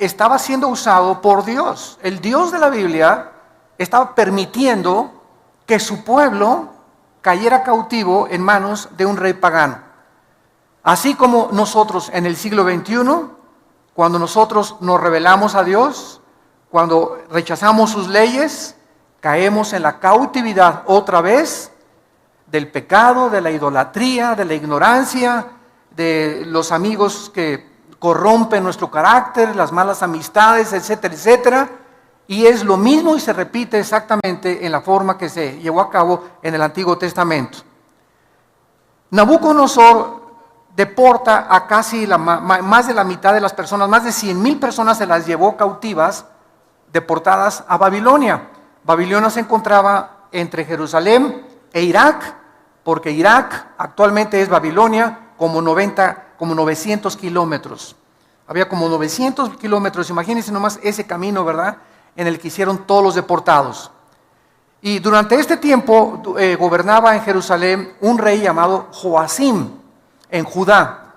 estaba siendo usado por Dios. El Dios de la Biblia estaba permitiendo que su pueblo cayera cautivo en manos de un rey pagano. Así como nosotros en el siglo XXI, cuando nosotros nos rebelamos a Dios, cuando rechazamos sus leyes, caemos en la cautividad otra vez del pecado, de la idolatría, de la ignorancia, de los amigos que corrompen nuestro carácter, las malas amistades, etcétera, etcétera. Y es lo mismo y se repite exactamente en la forma que se llevó a cabo en el Antiguo Testamento. Nabucodonosor deporta a casi más de la mitad de las personas, más de 100,000 personas se las llevó cautivas, deportadas a Babilonia. Babilonia se encontraba entre Jerusalén e Irak, porque Irak actualmente es Babilonia, como 900 kilómetros. Había como 900 kilómetros, imagínense nomás ese camino, ¿verdad?, en el que hicieron todos los deportados. Y durante este tiempo gobernaba en Jerusalén un rey llamado Joacim, en Judá.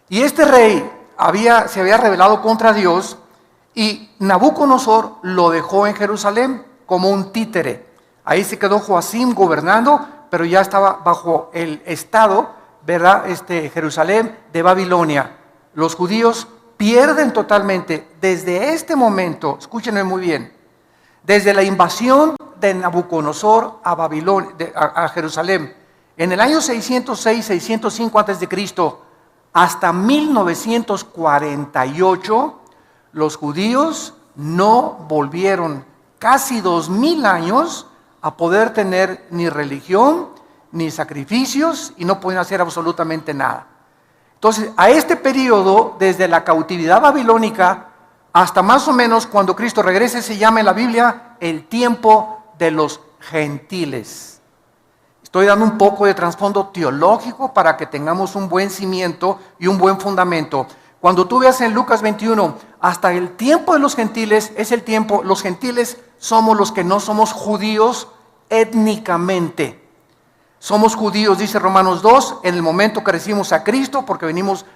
Y este rey se había rebelado contra Dios y Nabucodonosor lo dejó en Jerusalén como un títere. Ahí se quedó Joacim gobernando, pero ya estaba bajo el estado, ¿verdad?, Jerusalén de Babilonia. Los judíos pierden totalmente desde este momento, escúchenme muy bien, desde la invasión de Nabucodonosor a Babilonia, a Jerusalén, en el año 606, 605 a.C., hasta 1948, los judíos no volvieron casi 2000 años a poder tener ni religión, ni sacrificios, y no podían hacer absolutamente nada. Entonces, a este periodo, desde la cautividad babilónica hasta más o menos cuando Cristo regrese, se llama en la Biblia el tiempo de los gentiles. Estoy dando un poco de trasfondo teológico para que tengamos un buen cimiento y un buen fundamento. Cuando tú veas en Lucas 21, hasta el tiempo de los gentiles es el tiempo, los gentiles somos los que no somos judíos étnicamente. Somos judíos, dice Romanos 2, en el momento que recibimos a Cristo, porque tenemos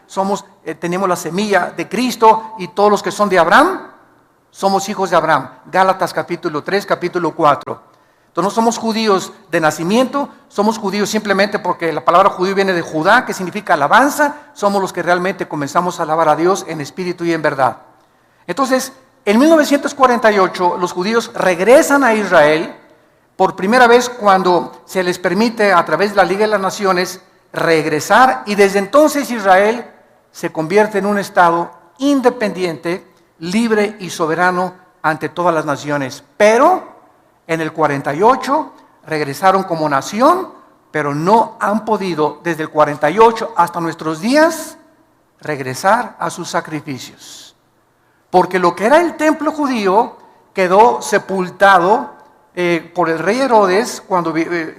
la semilla de Cristo, y todos los que son de Abraham, somos hijos de Abraham. Gálatas capítulo 3, capítulo 4. Entonces no somos judíos de nacimiento, somos judíos simplemente porque la palabra judío viene de Judá, que significa alabanza. Somos los que realmente comenzamos a alabar a Dios en espíritu y en verdad. Entonces, en 1948, los judíos regresan a Israel, por primera vez cuando se les permite a través de la Liga de las Naciones regresar, y desde entonces Israel se convierte en un estado independiente, libre y soberano ante todas las naciones. Pero en el 48 regresaron como nación, pero no han podido desde el 48 hasta nuestros días regresar a sus sacrificios. Porque lo que era el templo judío quedó sepultado por el rey Herodes, cuando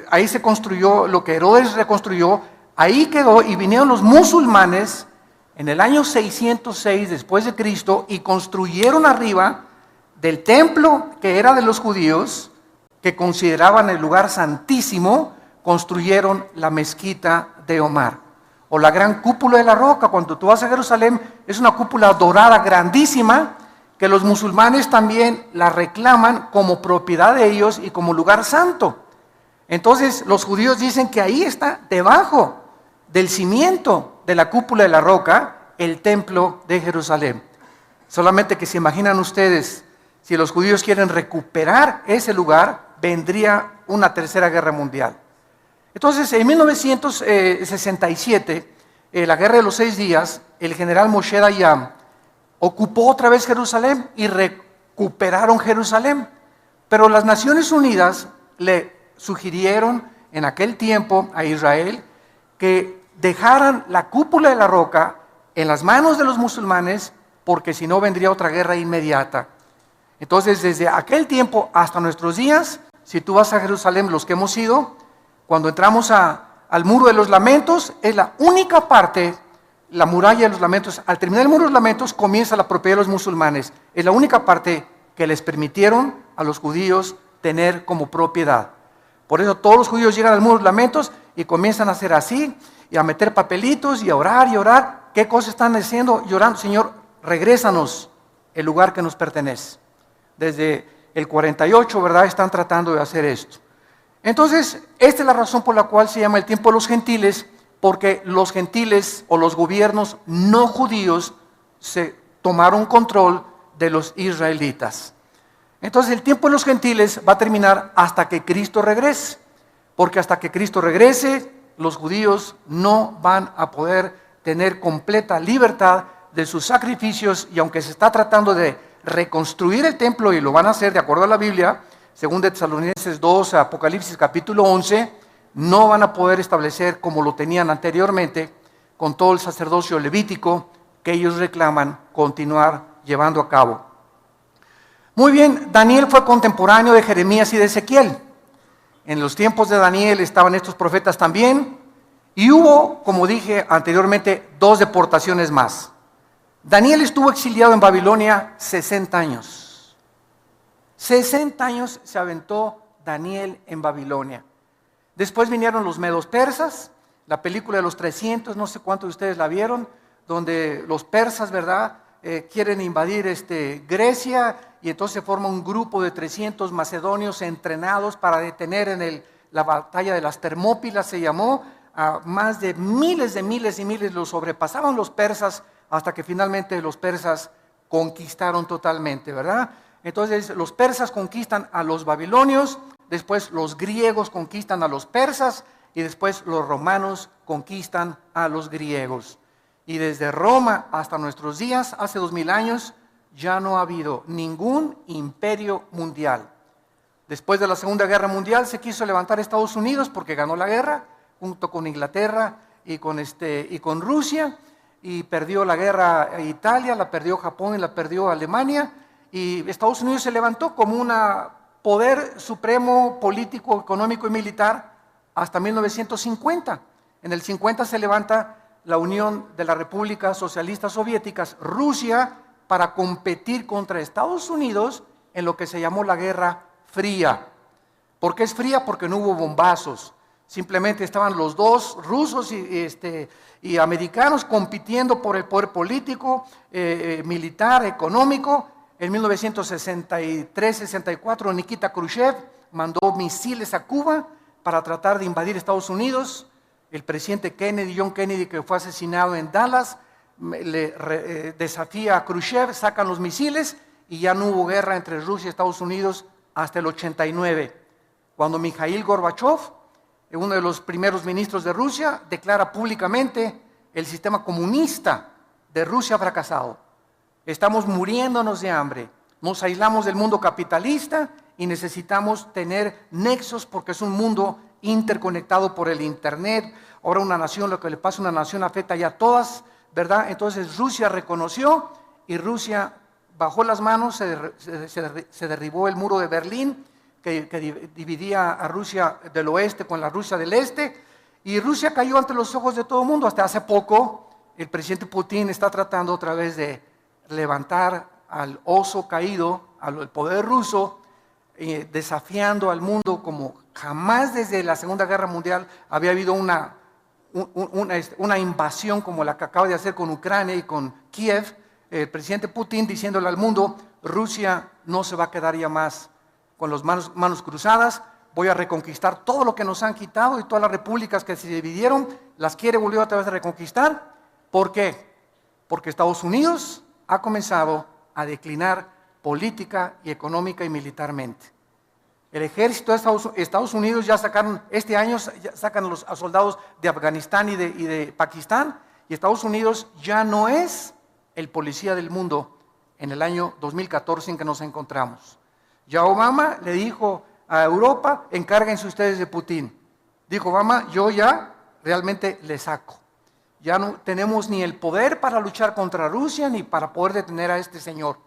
ahí se construyó lo que Herodes reconstruyó, ahí quedó, y vinieron los musulmanes en el año 606 después de Cristo y construyeron arriba del templo que era de los judíos, que consideraban el lugar santísimo, construyeron la mezquita de Omar, o la gran cúpula de la roca. Cuando tú vas a Jerusalén, es una cúpula dorada grandísima, que los musulmanes también la reclaman como propiedad de ellos y como lugar santo. Entonces los judíos dicen que ahí está, debajo del cimiento de la cúpula de la roca, el templo de Jerusalén. Solamente que se imaginan ustedes, si los judíos quieren recuperar ese lugar, vendría una tercera guerra mundial. Entonces, en 1967, la guerra de los 6 días, el general Moshe Dayan ocupó otra vez Jerusalén y recuperaron Jerusalén. Pero las Naciones Unidas le sugirieron en aquel tiempo a Israel que dejaran la cúpula de la roca en las manos de los musulmanes, porque si no vendría otra guerra inmediata. Entonces, desde aquel tiempo hasta nuestros días, si tú vas a Jerusalén, los que hemos ido, cuando entramos al Muro de los Lamentos, es la única parte, la muralla de los lamentos. Al terminar el Muro de los Lamentos comienza la propiedad de los musulmanes. Es la única parte que les permitieron a los judíos tener como propiedad. Por eso todos los judíos llegan al Muro de los Lamentos y comienzan a hacer así, y a meter papelitos y a orar y orar. ¿Qué cosas están haciendo? Llorando: Señor, regrésanos el lugar que nos pertenece. Desde el 48, ¿verdad?, están tratando de hacer esto. Entonces, esta es la razón por la cual se llama el tiempo de los gentiles, porque los gentiles o los gobiernos no judíos se tomaron control de los israelitas. Entonces, el tiempo de los gentiles va a terminar hasta que Cristo regrese, porque hasta que Cristo regrese, los judíos no van a poder tener completa libertad de sus sacrificios, y aunque se está tratando de reconstruir el templo, y lo van a hacer de acuerdo a la Biblia, según de Tesalonicenses 2, Apocalipsis capítulo 11, no van a poder establecer como lo tenían anteriormente, con todo el sacerdocio levítico que ellos reclaman continuar llevando a cabo. Muy bien, Daniel fue contemporáneo de Jeremías y de Ezequiel. En los tiempos de Daniel estaban estos profetas también, y hubo, como dije anteriormente, 2 deportaciones más. Daniel estuvo exiliado en Babilonia 60 años. 60 años se aventó Daniel en Babilonia. Después vinieron los medos persas, la película de los 300, no sé cuántos de ustedes la vieron, donde los persas, ¿verdad?, quieren invadir Grecia, y entonces se forma un grupo de 300 macedonios entrenados para detener en la batalla de las Termópilas, se llamó, a más de miles y miles los sobrepasaban los persas, hasta que finalmente los persas conquistaron totalmente, ¿verdad? Entonces los persas conquistan a los babilonios, después los griegos conquistan a los persas, y después los romanos conquistan a los griegos. Y desde Roma hasta nuestros días, hace 2000 años, ya no ha habido ningún imperio mundial. Después de la Segunda Guerra Mundial se quiso levantar Estados Unidos porque ganó la guerra, junto con Inglaterra y con Rusia, y perdió la guerra Italia, la perdió Japón y la perdió Alemania, y Estados Unidos se levantó como un poder supremo político, económico y militar hasta 1950. En el 50 se levanta la Unión de las Repúblicas Socialistas Soviéticas, Rusia, para competir contra Estados Unidos en lo que se llamó la Guerra Fría. ¿Por qué es fría? Porque no hubo bombazos. Simplemente estaban los dos, rusos y americanos, compitiendo por el poder político, militar, económico. En 1963-64, Nikita Khrushchev mandó misiles a Cuba para tratar de invadir Estados Unidos. El presidente Kennedy, John Kennedy, que fue asesinado en Dallas, desafía a Khrushchev, sacan los misiles, y ya no hubo guerra entre Rusia y Estados Unidos hasta el 89, cuando Mikhail Gorbachev, uno de los primeros ministros de Rusia, declara públicamente: el sistema comunista de Rusia ha fracasado. Estamos muriéndonos de hambre, nos aislamos del mundo capitalista y necesitamos tener nexos, porque es un mundo interconectado por el internet. Ahora una nación, lo que le pasa a una nación afecta ya a todas, ¿verdad? Entonces Rusia reconoció, y Rusia bajó las manos, se derribó el muro de Berlín, que dividía a Rusia del oeste con la Rusia del este, y Rusia cayó ante los ojos de todo el mundo. Hasta hace poco el presidente Putin está tratando otra vez de levantar al oso caído, al poder ruso, desafiando al mundo como jamás desde la Segunda Guerra Mundial había habido una invasión como la que acaba de hacer con Ucrania y con Kiev. El presidente Putin diciéndole al mundo: Rusia no se va a quedar ya más con las manos cruzadas, voy a reconquistar todo lo que nos han quitado, y todas las repúblicas que se dividieron las quiere volver otra vez a reconquistar. ¿Por qué? Porque Estados Unidos ha comenzado a declinar política y económica y militarmente. El ejército de Estados Unidos ya sacaron, este año ya sacan a soldados de Afganistán y de Pakistán, y Estados Unidos ya no es el policía del mundo en el año 2014 en que nos encontramos. Ya Obama le dijo a Europa: encárguense ustedes de Putin. Dijo Obama: yo ya realmente le saco. Ya no tenemos ni el poder para luchar contra Rusia, ni para poder detener a este señor.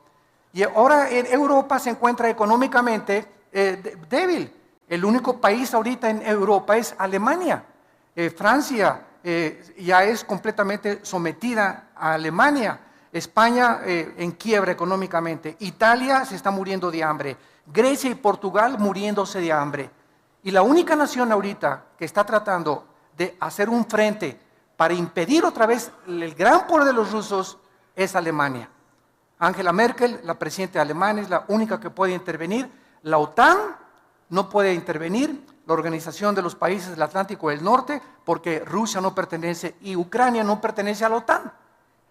Y ahora en Europa se encuentra económicamente débil. El único país ahorita en Europa es Alemania. Francia ya es completamente sometida a Alemania. España en quiebra económicamente. Italia se está muriendo de hambre. Grecia y Portugal muriéndose de hambre. Y la única nación ahorita que está tratando de hacer un frente para impedir otra vez el gran poder de los rusos es Alemania. Angela Merkel, la presidenta de Alemania, es la única que puede intervenir. La OTAN no puede intervenir, la Organización de los Países del Atlántico del Norte, porque Rusia no pertenece y Ucrania no pertenece a la OTAN.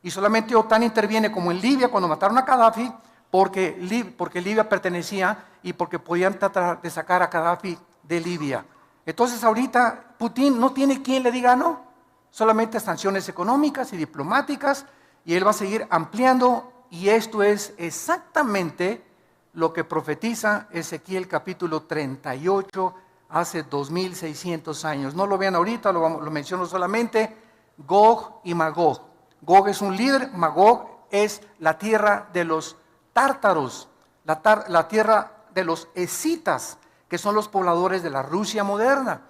Y solamente OTAN interviene, como en Libia cuando mataron a Gaddafi, porque Libia pertenecía y porque podían tratar de sacar a Gaddafi de Libia. Entonces ahorita Putin no tiene quien le diga no, solamente sanciones económicas y diplomáticas, y él va a seguir ampliando, y esto es exactamente lo que profetiza Ezequiel capítulo 38 hace 2600 años. No lo vean ahorita, lo menciono solamente. Gog y Magog. Gog es un líder, Magog es la tierra de los tártaros, la tierra de los escitas, que son los pobladores de la Rusia moderna.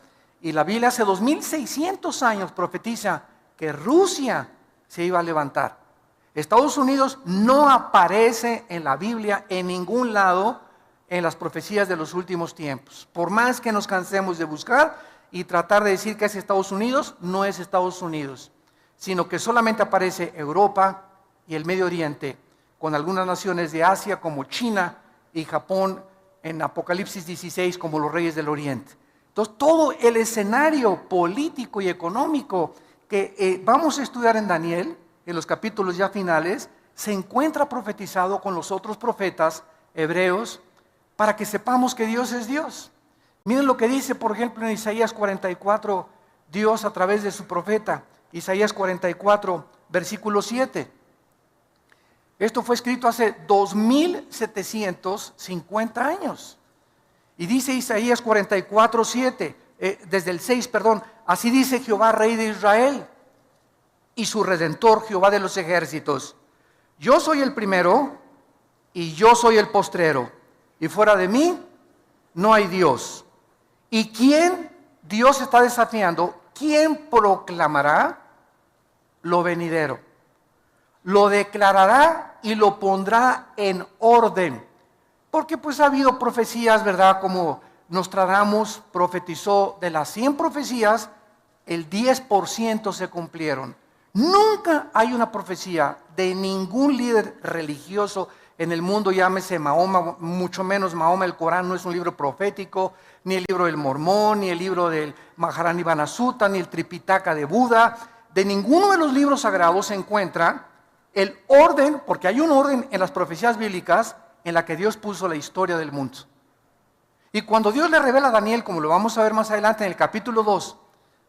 Y la Biblia hace 2600 años profetiza que Rusia se iba a levantar. Estados Unidos no aparece en la Biblia en ningún lado en las profecías de los últimos tiempos. Por más que nos cansemos de buscar y tratar de decir que es Estados Unidos, no es Estados Unidos, sino que solamente aparece Europa y el Medio Oriente, con algunas naciones de Asia como China y Japón en Apocalipsis 16 como los reyes del Oriente. Entonces todo el escenario político y económico que vamos a estudiar en Daniel, en los capítulos ya finales, se encuentra profetizado con los otros profetas hebreos para que sepamos que Dios es Dios. Miren lo que dice, por ejemplo, en Isaías 44, Dios a través de su profeta, Isaías 44, versículo 7. Esto fue escrito hace 2750 años. Y dice Isaías 44, 7, desde el 6, perdón, así dice Jehová, Rey de Israel, y su Redentor, Jehová de los ejércitos. Yo soy el primero y yo soy el postrero, y fuera de mí no hay Dios. ¿Y quién Dios está desafiando? ¿Quién proclamará lo venidero? Lo declarará y lo pondrá en orden. Porque pues ha habido profecías, ¿verdad? Como Nostradamus profetizó, de las 100 profecías, el 10% se cumplieron. Nunca hay una profecía de ningún líder religioso en el mundo, llámese Mahoma, mucho menos Mahoma, el Corán no es un libro profético, ni el libro del Mormón, ni el libro del Maharani Banasutta, ni el Tripitaka de Buda. De ninguno de los libros sagrados se encuentra el orden, porque hay un orden en las profecías bíblicas en la que Dios puso la historia del mundo. Y cuando Dios le revela a Daniel, como lo vamos a ver más adelante en el capítulo 2,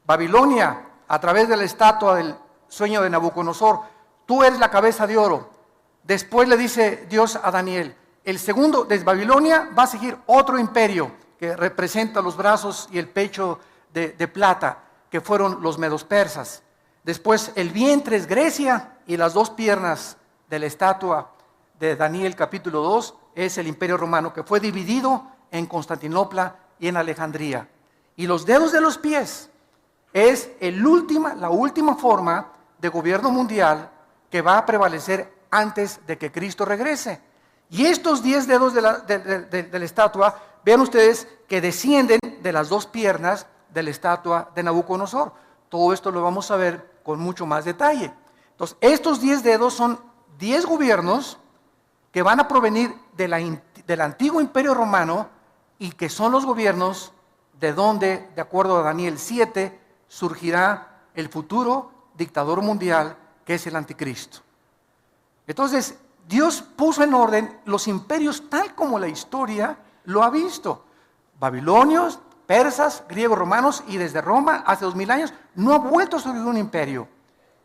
Babilonia, a través de la estatua del sueño de Nabucodonosor, tú eres la cabeza de oro. Después le dice Dios a Daniel, el segundo, desde Babilonia va a seguir otro imperio que representa los brazos y el pecho de plata, que fueron los medos persas. Después el vientre es Grecia y las dos piernas de la estatua de Daniel capítulo 2 es el imperio romano, que fue dividido en Constantinopla y en Alejandría. Y los dedos de los pies es la última forma de gobierno mundial que va a prevalecer antes de que Cristo regrese. Y estos 10 dedos de la estatua, vean ustedes que descienden de las dos piernas de la estatua de Nabucodonosor. Todo esto lo vamos a ver con mucho más detalle. Entonces, estos 10 dedos son 10 gobiernos que van a provenir del antiguo imperio romano y que son los gobiernos de donde, de acuerdo a Daniel 7, surgirá el futuro dictador mundial que es el anticristo. Entonces, Dios puso en orden los imperios tal como la historia lo ha visto. Babilonios, persas, griegos, romanos, y desde Roma, hace 2000 años, no ha vuelto a surgir un imperio.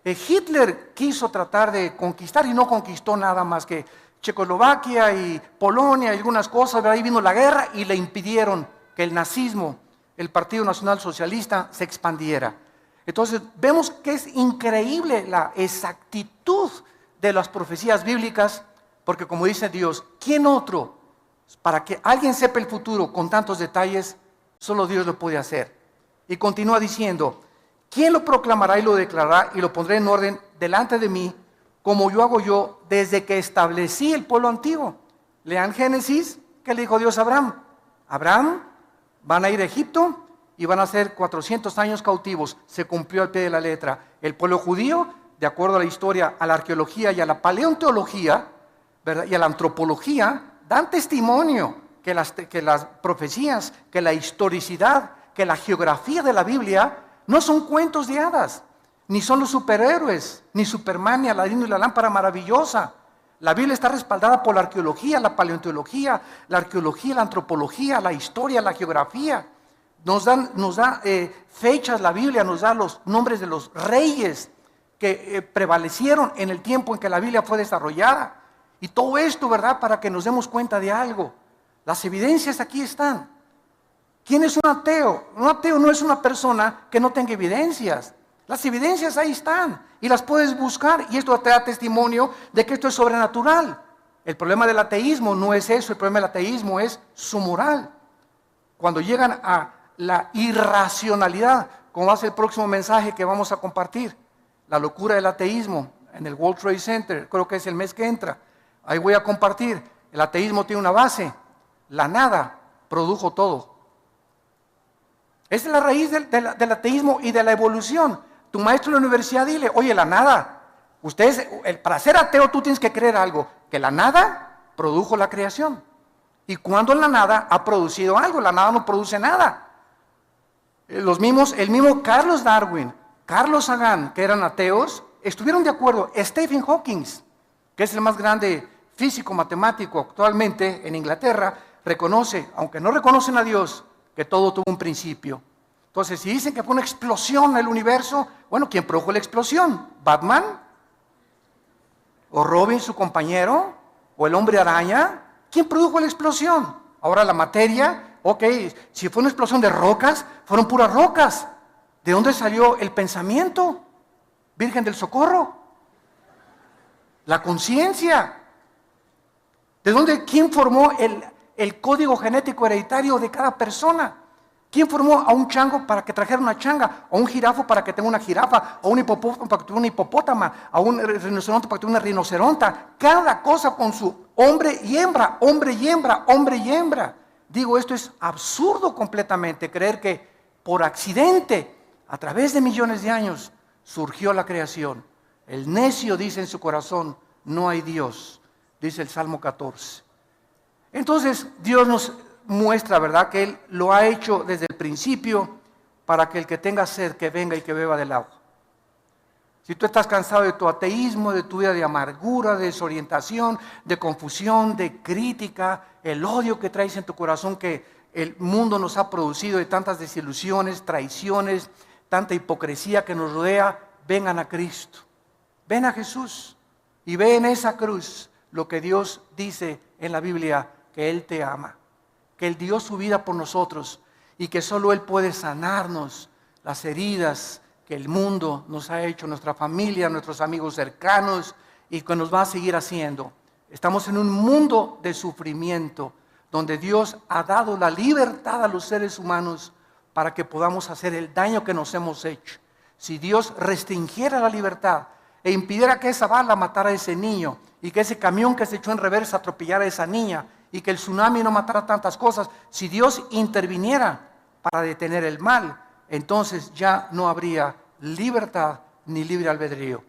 Hitler quiso tratar de conquistar y no conquistó nada más que Checoslovaquia y Polonia y algunas cosas. Ahí vino la guerra y le impidieron que el nazismo, el Partido Nacional Socialista, se expandiera. Entonces, vemos que es increíble la exactitud de las profecías bíblicas, porque como dice Dios, ¿quién otro? Para que alguien sepa el futuro con tantos detalles, solo Dios lo puede hacer. Y continúa diciendo, ¿quién lo proclamará y lo declarará y lo pondré en orden delante de mí, como yo hago yo desde que establecí el pueblo antiguo? Lean Génesis, ¿qué le dijo Dios a Abraham? Abraham, van a ir a Egipto y van a ser 400 años cautivos. Se cumplió al pie de la letra. El pueblo judío, de acuerdo a la historia, a la arqueología y a la paleontología, ¿verdad? Y a la antropología dan testimonio que las profecías, que la historicidad, que la geografía de la Biblia no son cuentos de hadas, ni son los superhéroes, ni Superman, ni Aladino y la lámpara maravillosa. La Biblia está respaldada por la arqueología, la paleontología, la antropología, la historia, la geografía. Nos da fechas, la Biblia nos da los nombres de los reyes que prevalecieron en el tiempo en que la Biblia fue desarrollada. Y todo esto, ¿verdad?, para que nos demos cuenta de algo. Las evidencias aquí están. ¿Quién es un ateo? Un ateo no es una persona que no tenga evidencias. Las evidencias ahí están y las puedes buscar, y esto te da testimonio de que esto es sobrenatural. El problema del ateísmo no es eso, el problema del ateísmo es su moral. Cuando llegan a la irracionalidad, como va a ser el próximo mensaje que vamos a compartir, la locura del ateísmo en el World Trade Center, creo que es el mes que entra, ahí voy a compartir. El ateísmo tiene una base: la nada produjo todo. Esa es la raíz del ateísmo y de la evolución. Tu maestro en la universidad, dile: oye, la nada, para ser ateo tú tienes que creer algo, que la nada produjo la creación. Y cuando la nada ha producido algo, la nada no produce nada. El mismo Carlos Darwin, Carlos Sagan, que eran ateos, estuvieron de acuerdo. Stephen Hawking, que es el más grande físico matemático actualmente en Inglaterra, reconoce, aunque no reconocen a Dios, que todo tuvo un principio. Entonces, si dicen que fue una explosión en el universo, bueno, ¿quién produjo la explosión? ¿Batman? ¿O Robin, su compañero? ¿O el hombre araña? ¿Quién produjo la explosión? Ahora la materia, ok, si fue una explosión de rocas, fueron puras rocas. ¿De dónde salió el pensamiento? Virgen del Socorro. La conciencia. ¿De dónde? ¿Quién formó el código genético hereditario de cada persona? ¿Quién formó a un chango para que trajera una changa? ¿A un jirafo para que tenga una jirafa? ¿A un hipopótamo para que tenga una hipopótama? ¿A un rinoceronte para que tenga una rinoceronta? Cada cosa con su hombre y hembra, hombre y hembra, hombre y hembra. Digo, esto es absurdo completamente, creer que por accidente, a través de millones de años, surgió la creación. El necio dice en su corazón: no hay Dios, dice el Salmo 14. Entonces, Dios nos muestra, ¿verdad?, que Él lo ha hecho desde el principio para que el que tenga sed, que venga y que beba del agua. Si tú estás cansado de tu ateísmo, de tu vida de amargura, de desorientación, de confusión, de crítica, el odio que traes en tu corazón que el mundo nos ha producido, de tantas desilusiones, traiciones, tanta hipocresía que nos rodea, vengan a Cristo. Ven a Jesús y ve en esa cruz lo que Dios dice en la Biblia, que Él te ama, que Él dio su vida por nosotros y que solo Él puede sanarnos las heridas que el mundo nos ha hecho, nuestra familia, nuestros amigos cercanos, y que nos va a seguir haciendo. Estamos en un mundo de sufrimiento donde Dios ha dado la libertad a los seres humanos para que podamos hacer el daño que nos hemos hecho. Si Dios restringiera la libertad e impidiera que esa bala matara a ese niño y que ese camión que se echó en reversa atropellara a esa niña y que el tsunami no matara tantas cosas, si Dios interviniera para detener el mal, entonces ya no habría libertad ni libre albedrío.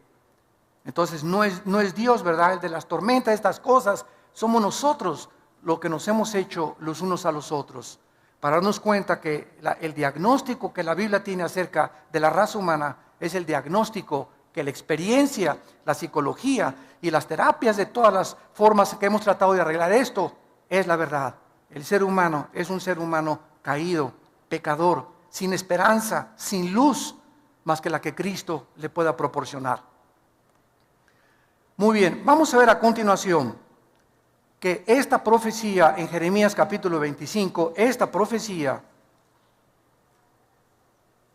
Entonces no es Dios, ¿verdad?, el de las tormentas, estas cosas. Somos nosotros lo que nos hemos hecho los unos a los otros, para darnos cuenta que el diagnóstico que la Biblia tiene acerca de la raza humana es el diagnóstico que la experiencia, la psicología y las terapias de todas las formas que hemos tratado de arreglar esto, es la verdad. El ser humano es un ser humano caído, pecador, sin esperanza, sin luz, más que la que Cristo le pueda proporcionar. Muy bien, vamos a ver a continuación que esta profecía en Jeremías capítulo 25, esta profecía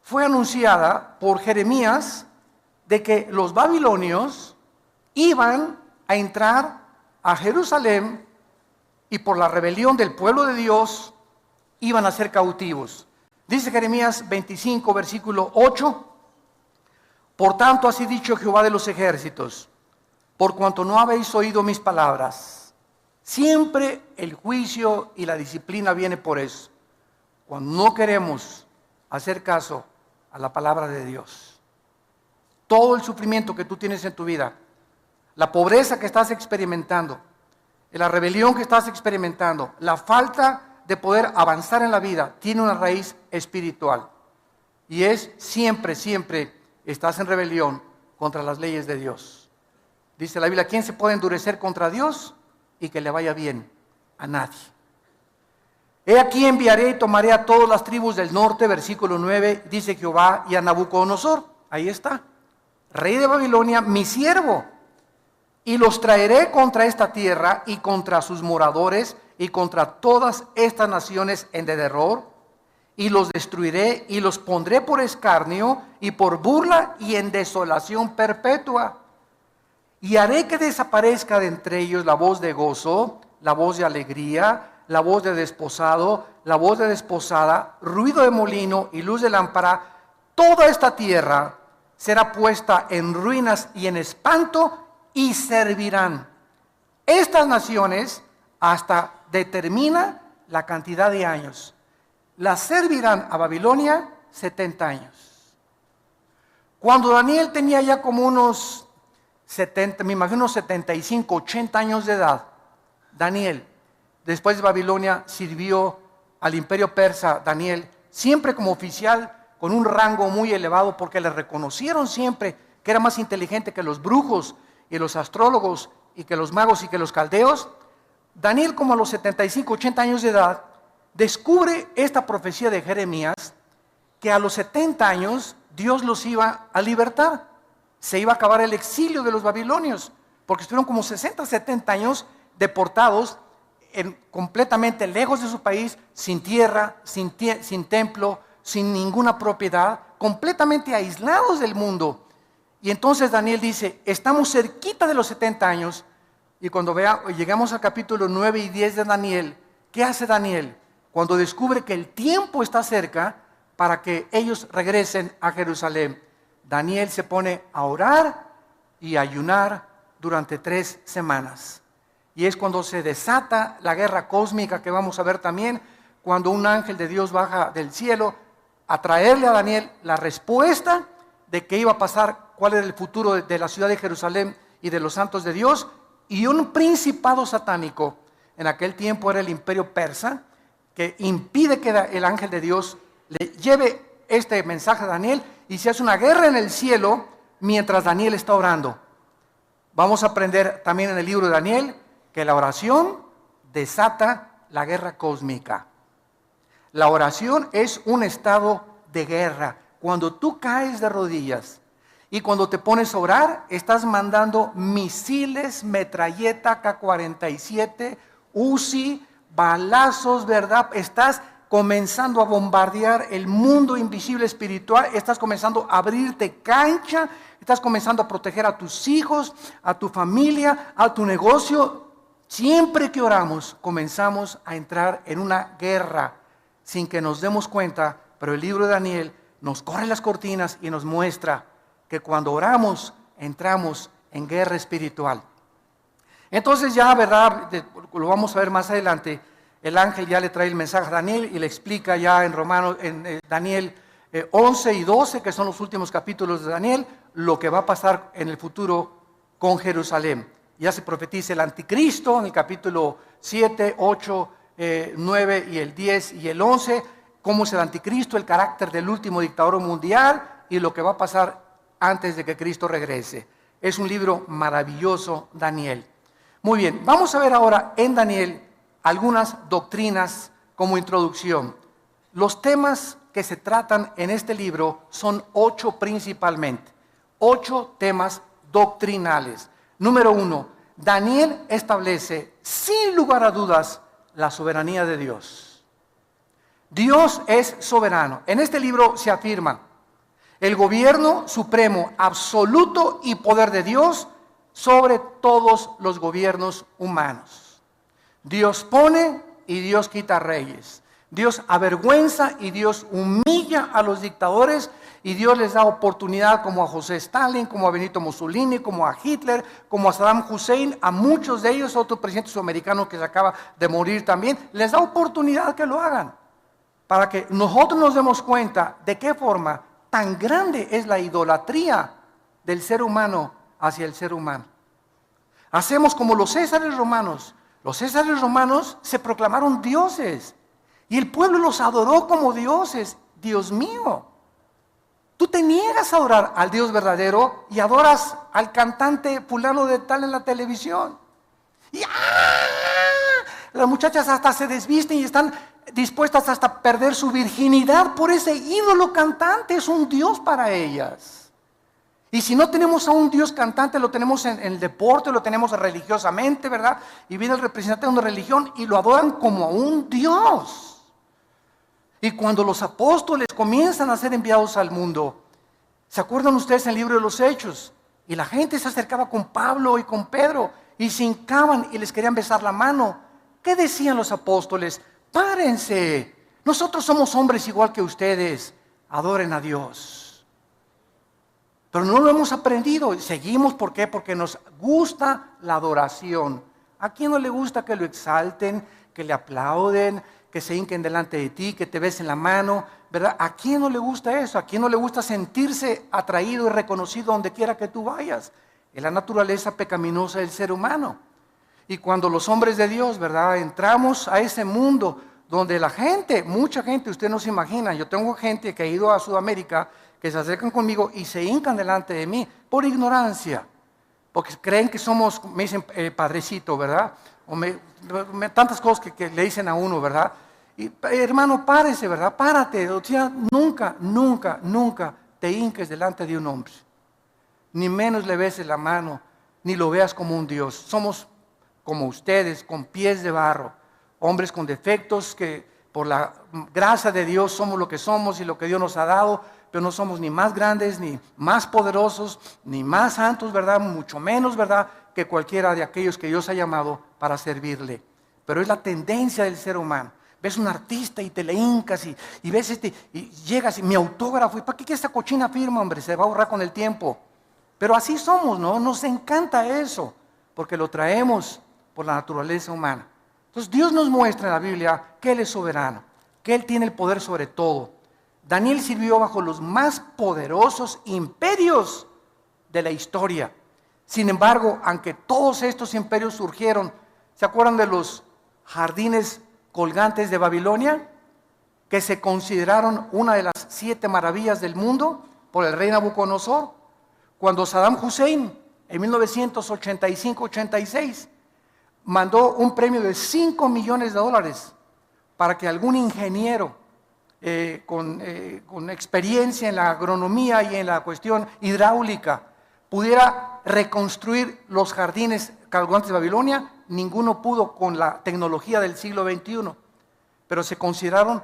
fue anunciada por Jeremías de que los babilonios iban a entrar a Jerusalén y por la rebelión del pueblo de Dios iban a ser cautivos. Dice Jeremías 25, versículo 8: por tanto, así dicho Jehová de los ejércitos, por cuanto no habéis oído mis palabras. Siempre el juicio y la disciplina viene por eso, cuando no queremos hacer caso a la palabra de Dios. Todo el sufrimiento que tú tienes en tu vida, la pobreza que estás experimentando, la rebelión que estás experimentando, la falta de poder avanzar en la vida, tiene una raíz espiritual. Y es siempre estás en rebelión contra las leyes de Dios. Dice la Biblia, ¿quién se puede endurecer contra Dios y que le vaya bien? A nadie. He aquí enviaré y tomaré a todas las tribus del norte, versículo 9, dice Jehová, y a Nabucodonosor, ahí está, rey de Babilonia, mi siervo, y los traeré contra esta tierra y contra sus moradores y contra todas estas naciones en derredor, y los destruiré y los pondré por escarnio y por burla y en desolación perpetua. Y haré que desaparezca de entre ellos la voz de gozo, la voz de alegría, la voz de desposado, la voz de desposada, ruido de molino y luz de lámpara. Toda esta tierra será puesta en ruinas y en espanto y servirán. Estas naciones hasta determina la cantidad de años. Las servirán a Babilonia 70 años. Cuando Daniel tenía ya como unos 70, me imagino 75, 80 años de edad, Daniel, después de Babilonia, sirvió al imperio persa, Daniel, siempre como oficial, con un rango muy elevado, porque le reconocieron siempre que era más inteligente que los brujos y los astrólogos y que los magos y que los caldeos. Daniel, como a los 75, 80 años de edad, descubre esta profecía de Jeremías, que a los 70 años Dios los iba a libertar. Se iba a acabar el exilio de los babilonios, porque estuvieron como 60, 70 años deportados completamente lejos de su país, sin tierra, sin templo, sin ninguna propiedad, completamente aislados del mundo. Y entonces Daniel dice, estamos cerquita de los 70 años, y cuando llegamos al capítulo 9 y 10 de Daniel, ¿qué hace Daniel? Cuando descubre que el tiempo está cerca para que ellos regresen a Jerusalén, Daniel se pone a orar y a ayunar durante 3 semanas. Y es cuando se desata la guerra cósmica que vamos a ver también, cuando un ángel de Dios baja del cielo a traerle a Daniel la respuesta de qué iba a pasar, cuál era el futuro de la ciudad de Jerusalén y de los santos de Dios. Y un principado satánico, en aquel tiempo era el imperio persa, que impide que el ángel de Dios le lleve este mensaje a Daniel, y se hace una guerra en el cielo mientras Daniel está orando. Vamos a aprender también en el libro de Daniel que la oración desata la guerra cósmica. La oración es un estado de guerra. Cuando tú caes de rodillas y cuando te pones a orar, estás mandando misiles, metralleta, K-47, Uzi, balazos, ¿verdad? Estás comenzando a bombardear el mundo invisible espiritual, estás comenzando a abrirte cancha, estás comenzando a proteger a tus hijos, a tu familia, a tu negocio. Siempre que oramos, comenzamos a entrar en una guerra sin que nos demos cuenta, pero el libro de Daniel nos corre las cortinas y nos muestra que cuando oramos, entramos en guerra espiritual. Entonces ya, ¿verdad? Lo vamos a ver más adelante. El ángel ya le trae el mensaje a Daniel y le explica ya en Daniel 11 y 12, que son los últimos capítulos de Daniel, lo que va a pasar en el futuro con Jerusalén. Ya se profetiza el anticristo en el capítulo 7, 8, 9 y el 10 y el 11, cómo es el anticristo, el carácter del último dictador mundial y lo que va a pasar antes de que Cristo regrese. Es un libro maravilloso, Daniel. Muy bien, vamos a ver ahora en Daniel algunas doctrinas como introducción. Los temas que se tratan en este libro son 8 principalmente, 8 temas doctrinales. Número 1, Daniel establece sin lugar a dudas la soberanía de Dios. Dios es soberano. En este libro se afirma el gobierno supremo, absoluto y poder de Dios sobre todos los gobiernos humanos. Dios pone y Dios quita reyes. Dios avergüenza y Dios humilla a los dictadores, y Dios les da oportunidad como a José Stalin, como a Benito Mussolini, como a Hitler, como a Saddam Hussein, a muchos de ellos, otro presidente sudamericano que se acaba de morir también, les da oportunidad que lo hagan, para que nosotros nos demos cuenta de qué forma tan grande es la idolatría del ser humano hacia el ser humano. Hacemos como los césares romanos, Los césares romanos se proclamaron dioses y el pueblo los adoró como dioses. Dios mío, tú te niegas a adorar al Dios verdadero y adoras al cantante fulano de tal en la televisión. Y las muchachas hasta se desvisten y están dispuestas hasta perder su virginidad por ese ídolo cantante. Es un Dios para ellas. Y si no tenemos a un Dios cantante, lo tenemos en el deporte, lo tenemos religiosamente, ¿verdad? Y viene el representante de una religión y lo adoran como a un Dios. Y cuando los apóstoles comienzan a ser enviados al mundo, ¿se acuerdan ustedes en el libro de los Hechos? Y la gente se acercaba con Pablo y con Pedro y se hincaban y les querían besar la mano. ¿Qué decían los apóstoles? Párense, nosotros somos hombres igual que ustedes, adoren a Dios. Pero no lo hemos aprendido y seguimos, ¿por qué? Porque nos gusta la adoración. ¿A quién no le gusta que lo exalten, que le aplauden, que se hinquen delante de ti, que te besen la mano, ¿verdad? ¿A quién no le gusta eso? ¿A quién no le gusta sentirse atraído y reconocido donde quiera que tú vayas? Es la naturaleza pecaminosa del ser humano. Y cuando los hombres de Dios, ¿verdad?, entramos a ese mundo donde la gente, mucha gente, usted no se imagina, yo tengo gente que ha ido a Sudamérica, que se acercan conmigo y se hincan delante de mí por ignorancia, porque creen que somos, me dicen padrecito, ¿verdad? O tantas cosas que le dicen a uno, ¿verdad? Y, hermano, párese, ¿verdad? Párate, o sea, nunca te hinques delante de un hombre, ni menos le beses la mano, ni lo veas como un Dios. Somos como ustedes, con pies de barro, hombres con defectos que por la gracia de Dios somos lo que somos y lo que Dios nos ha dado, pero no somos ni más grandes, ni más poderosos, ni más santos, ¿verdad? Mucho menos, ¿verdad?, que cualquiera de aquellos que Dios ha llamado para servirle. Pero es la tendencia del ser humano. Ves un artista y te le hincas y ves y llegas y mi autógrafo, ¿y para qué esta cochina firma, hombre? Se va a ahorrar con el tiempo. Pero así somos, ¿no? Nos encanta eso, porque lo traemos por la naturaleza humana. Entonces Dios nos muestra en la Biblia que Él es soberano, que Él tiene el poder sobre todo. Daniel sirvió bajo los más poderosos imperios de la historia. Sin embargo, aunque todos estos imperios surgieron, ¿se acuerdan de los jardines colgantes de Babilonia? Que se consideraron una de las 7 maravillas del mundo por el rey Nabucodonosor. Cuando Saddam Hussein, en 1985-86, mandó un premio de $5 millones para que algún ingeniero con experiencia en la agronomía y en la cuestión hidráulica pudiera reconstruir los jardines colgantes de Babilonia. Ninguno pudo con la tecnología del siglo XXI, pero se consideraron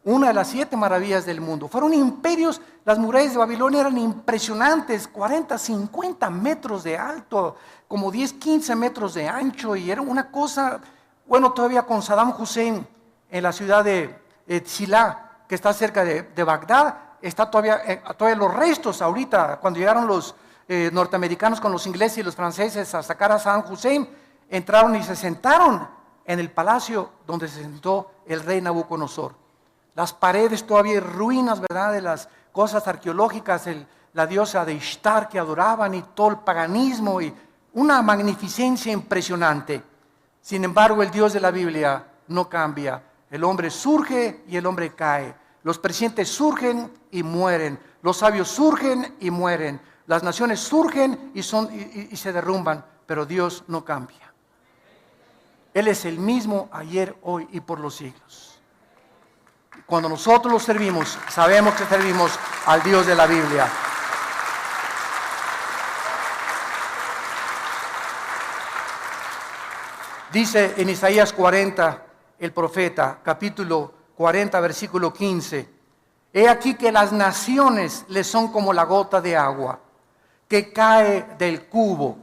una de las 7 maravillas del mundo. Fueron imperios, las murallas de Babilonia eran impresionantes, 40, 50 metros de alto, como 10, 15 metros de ancho, y era una cosa, bueno, todavía con Saddam Hussein en la ciudad de Tsilá, que está cerca de Bagdad, está todavía los restos ahorita, cuando llegaron los norteamericanos con los ingleses y los franceses a sacar a Saddam Hussein, entraron y se sentaron en el palacio donde se sentó el rey Nabucodonosor. Las paredes todavía hay ruinas, ¿verdad?, de las cosas arqueológicas, la diosa de Ishtar que adoraban y todo el paganismo y una magnificencia impresionante. Sin embargo, el Dios de la Biblia no cambia. El hombre surge y el hombre cae. Los presidentes surgen y mueren. Los sabios surgen y mueren. Las naciones surgen y se derrumban, pero Dios no cambia. Él es el mismo ayer, hoy y por los siglos. Cuando nosotros lo servimos, sabemos que servimos al Dios de la Biblia. Dice en Isaías 40, el profeta, capítulo 40, versículo 15, he aquí que las naciones le son como la gota de agua que cae del cubo,